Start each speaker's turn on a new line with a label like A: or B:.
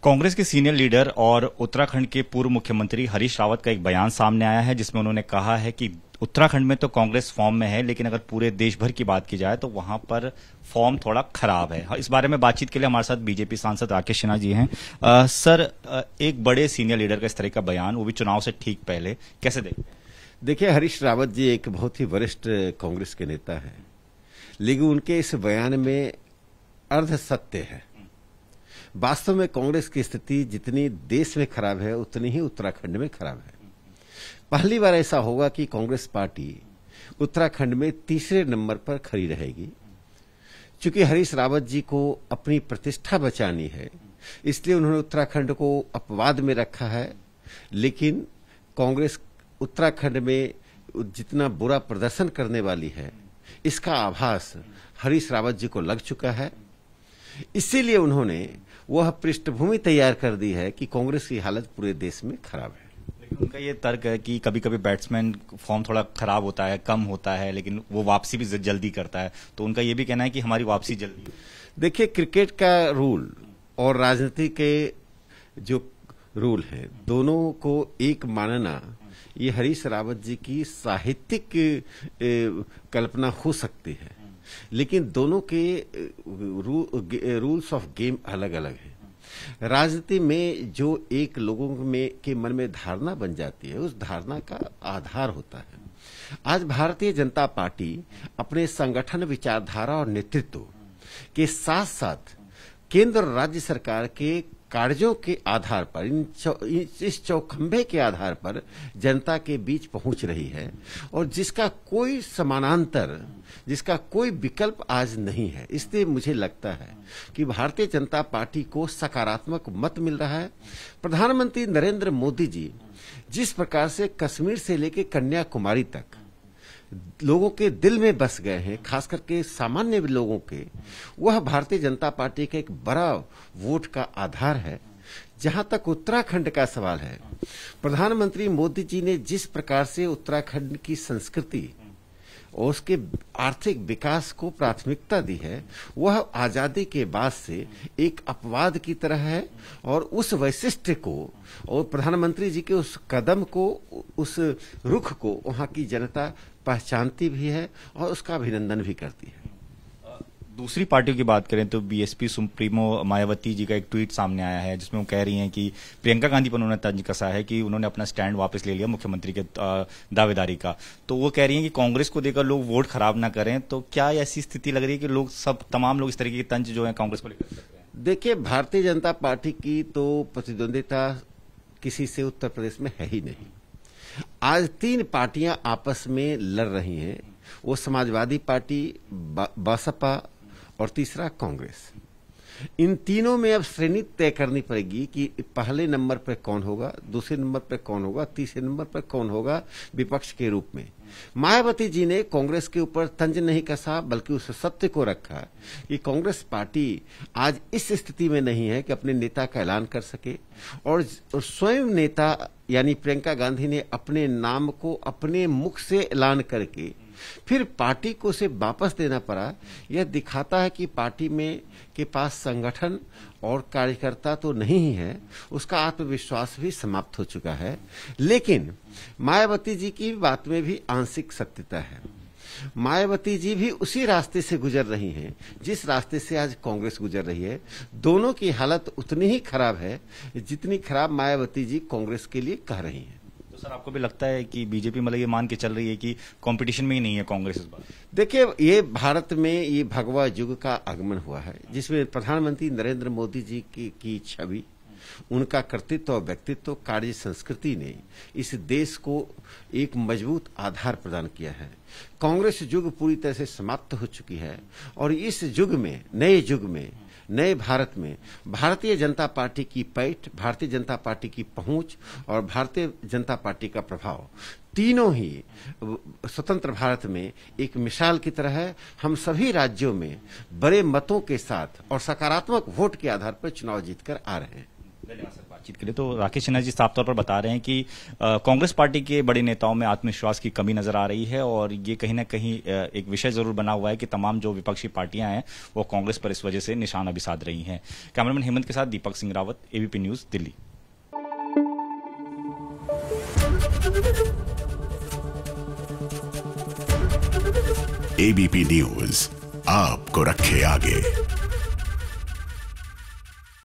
A: कांग्रेस के senior leader और उत्तराखंड के पूर्व मुख्यमंत्री हरीश रावत का एक बयान सामने आया है जिसमें उन्होंने कहा है कि उत्तराखंड में तो कांग्रेस फॉर्म में है, लेकिन अगर पूरे देश भर की बात की जाए तो वहां पर फॉर्म थोड़ा खराब है। इस बारे में बातचीत के लिए हमारे साथ बीजेपी सांसद राकेश सिन्हा जी हैं। सर, एक बड़े सीनियर लीडर का इस तरह का बयान, वो भी चुनाव से ठीक पहले, कैसे देखते हैं?
B: देखिए, हरीश रावत जी एक बहुत ही वरिष्ठ कांग्रेस के नेता हैं, लेकिन उनके इस बयान में अर्ध सत्य है। वास्तव में कांग्रेस की स्थिति जितनी देश में खराब है उतनी ही उत्तराखंड में खराब है। पहली बार ऐसा होगा कि कांग्रेस पार्टी उत्तराखंड में तीसरे नंबर पर खड़ी रहेगी। चूंकि हरीश रावत जी को अपनी प्रतिष्ठा बचानी है, इसलिए उन्होंने उत्तराखंड को अपवाद में रखा है। लेकिन कांग्रेस उत्तराखंड में जितना बुरा प्रदर्शन करने वाली है, इसका आभास हरीश रावत जी को लग चुका है। इसीलिए उन्होंने वह पृष्ठभूमि तैयार कर दी है कि कांग्रेस की हालत पूरे देश में खराब है।
A: लेकिन उनका ये तर्क है कि कभी कभी बैट्समैन फॉर्म थोड़ा खराब होता है, कम होता है, लेकिन वो वापसी भी जल्दी करता है। तो उनका ये भी कहना है कि हमारी वापसी जल्दी।
B: देखिए, क्रिकेट का रूल और राजनीति के जो रूल हैं, दोनों को एक मानना, ये हरीश रावत जी की साहित्यिक कल्पना हो सकती है, लेकिन दोनों के रूल्स ऑफ गेम अलग अलग हैं। राजनीति में जो एक लोगों में के मन में धारणा बन जाती है, उस धारणा का आधार होता है। आज भारतीय जनता पार्टी अपने संगठन, विचारधारा और नेतृत्व के साथ साथ केंद्र और राज्य सरकार के कार्यों के आधार पर, इस चौखंबे के आधार पर जनता के बीच पहुंच रही है, और जिसका कोई समानांतर, जिसका कोई विकल्प आज नहीं है। इसलिए मुझे लगता है कि भारतीय जनता पार्टी को सकारात्मक मत मिल रहा है। प्रधानमंत्री नरेंद्र मोदी जी जिस प्रकार से कश्मीर से लेकर कन्याकुमारी तक लोगों के दिल में बस गए हैं, खास करके सामान्य लोगों के, वह भारतीय जनता पार्टी का एक बड़ा वोट का आधार है। जहां तक उत्तराखंड का सवाल है, प्रधानमंत्री मोदी जी ने जिस प्रकार से उत्तराखंड की संस्कृति और उसके आर्थिक विकास को प्राथमिकता दी है, वह आजादी के बाद से एक अपवाद की तरह है। और उस वैशिष्ट्य को और प्रधानमंत्री जी के उस कदम को, उस रुख को वहां की जनता पहचानती भी है और उसका अभिनंदन भी करती है।
A: दूसरी पार्टियों की बात करें तो बीएसपी सुप्रीमो मायावती जी का एक ट्वीट सामने आया है जिसमें वो कह रही हैं कि प्रियंका गांधी पर उन्होंने तंज कसा है कि उन्होंने अपना स्टैंड वापस ले लिया मुख्यमंत्री के दावेदारी का। तो वो कह रही हैं कि कांग्रेस को देकर लोग वोट खराब ना करें। तो क्या ऐसी स्थिति लग रही है कि लोग तमाम लोग इस तरीके की तंज जो है कांग्रेस को लेकर कर रहे हैं?
B: देखिए, भारतीय जनता पार्टी की तो प्रतिद्वंदिता किसी से उत्तर प्रदेश में है ही नहीं। आज तीन पार्टियां आपस में लड़ रही हैं, वो समाजवादी पार्टी, बसपा और तीसरा कांग्रेस। इन तीनों में अब श्रेणी तय करनी पड़ेगी कि पहले नंबर पर कौन होगा, दूसरे नंबर पर कौन होगा, तीसरे नंबर पर कौन होगा विपक्ष के रूप में। मायावती जी ने कांग्रेस के ऊपर तंज नहीं कसा, बल्कि उस सत्य को रखा कि कांग्रेस पार्टी आज इस स्थिति में नहीं है कि अपने नेता का ऐलान कर सके। और स्वयं नेता यानी प्रियंका गांधी ने अपने नाम को अपने मुख से ऐलान करके फिर पार्टी को उसे वापस देना पड़ा। यह दिखाता है कि पार्टी में के पास संगठन और कार्यकर्ता तो नहीं ही है, उसका आत्मविश्वास भी समाप्त हो चुका है। लेकिन मायावती जी की बात में भी आंशिक सत्यता है। मायावती जी भी उसी रास्ते से गुजर रही हैं जिस रास्ते से आज कांग्रेस गुजर रही है। दोनों की हालत उतनी ही खराब है जितनी खराब मायावती जी कांग्रेस के लिए कह रही हैं।
A: तो सर, आपको भी लगता है कि बीजेपी मतलब ये मान के चल रही है कि कंपटीशन में ही नहीं है कांग्रेस इस बार?
B: देखिए, ये भारत में ये भगवा युग का आगमन हुआ है जिसमें प्रधानमंत्री नरेंद्र मोदी जी की छवि, उनका कर्तृत्व और व्यक्तित्व, कार्य संस्कृति ने इस देश को एक मजबूत आधार प्रदान किया है। कांग्रेस युग पूरी तरह से समाप्त हो चुकी है और इस युग में, नए युग में, नए भारत में भारतीय जनता पार्टी की पैठ, भारतीय जनता पार्टी की पहुंच और भारतीय जनता पार्टी का प्रभाव, तीनों ही स्वतंत्र भारत में एक मिसाल की तरह है। हम सभी राज्यों में बड़े मतों के साथ और सकारात्मक वोट के आधार पर चुनाव जीतकर आ रहे हैं।
A: धन्यवाद सर बातचीत के लिए। तो राकेश सिन्हा जी साफ तौर पर बता रहे हैं कि कांग्रेस पार्टी के बड़े नेताओं में आत्मविश्वास की कमी नजर आ रही है और ये कहीं ना कहीं एक विषय जरूर बना हुआ है कि तमाम जो विपक्षी पार्टियां हैं वो कांग्रेस पर इस वजह से निशाना भी साध रही हैं। कैमरामैन हेमंत के साथ Deepak Singh Rawat, ABP news, Delhi.
C: ABP news आपको रखे आगे।